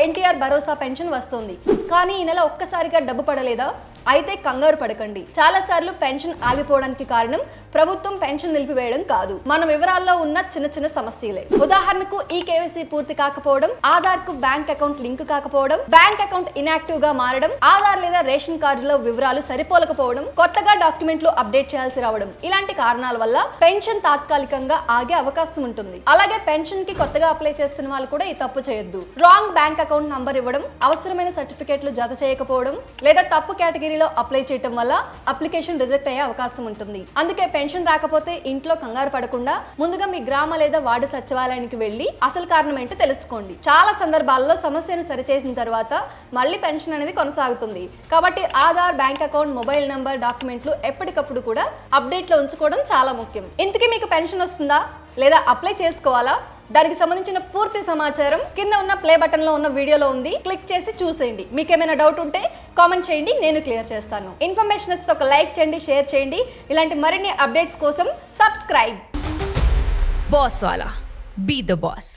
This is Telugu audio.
ఎన్టీఆర్ భరోసా పెన్షన్ వస్తుంది. కానీ ఈ నెల ఒక్కసారిగా డబ్బు పడలేదా? అయితే కంగారు పడకండి. చాలా సార్లు పెన్షన్ ఆగిపోవడానికి కారణం ప్రభుత్వం పెన్షన్ నిలిపివేయడం కాదు, మన వివరాల్లో ఉన్న చిన్న చిన్న సమస్యలే. ఉదాహరణకు ఈ కేవైసీ పూర్తి కాకపోవడం, ఆధార్ కు బ్యాంక్ అకౌంట్ లింక్ కాకపోవడం, బ్యాంక్ అకౌంట్ ఇన్యాక్టివ్ గా మారడం, ఆధార్ లేదా రేషన్ కార్డులో వివరాలు సరిపోలకపోవడం, కొత్తగా డాక్యుమెంట్లు అప్డేట్ చేయాల్సి రావడం, ఇలాంటి కారణాల వల్ల పెన్షన్ తాత్కాలికంగా ఆగే అవకాశం ఉంటుంది. అలాగే పెన్షన్ కి కొత్తగా అప్లై చేస్తున్న వాళ్ళు కూడా ఈ తప్పు చేయొద్దు. రాంగ్ బ్యాంక్ అకౌంట్ నంబర్ ఇవ్వడం, అవసరమైన సర్టిఫికెట్లు జత చేయకపోవడం, లేదా తప్పు కేటగిరీ అప్లై చేయడం వల్ల అప్లికేషన్ రిజెక్ట్ అయ్యే అవకాశం ఉంటుంది. అందుకే పెన్షన్ రాకపోతే ఇంట్లో కంగారు పడకుండా ముందుగా మీ గ్రామ లేదా వార్డు సచివాలయానికి వెళ్లి అసలు కారణం ఏంటో తెలుసుకోండి. చాలా సందర్భాల్లో సమస్యను సరిచేసిన తర్వాత మళ్ళీ పెన్షన్ అనేది కొనసాగుతుంది. కాబట్టి Aadhaar, bank account, mobile number, డాక్యుమెంట్లు ఎప్పటికప్పుడు కూడా అప్డేట్ లో ఉంచుకోవడం చాలా ముఖ్యం. ఇంతకీ మీకు పెన్షన్ వస్తుందా లేదా అప్లై చేసుకోవాలా? దానికి సంబంధించిన పూర్తి సమాచారం కింద ఉన్న ప్లే బటన్ లో ఉన్న వీడియోలో ఉంది. క్లిక్ చేసి చూసేయండి. మీకు ఏమైనా డౌట్ ఉంటే కామెంట్ చేయండి, నేను క్లియర్ చేస్తాను. ఇన్ఫర్మేషన్ వస్తే ఒక లైక్ చేయండి, షేర్ చేయండి. ఇలాంటి మరిన్ని అప్డేట్స్ కోసం సబ్స్క్రైబ్. బాస్ వాలా, బీ ద బాస్.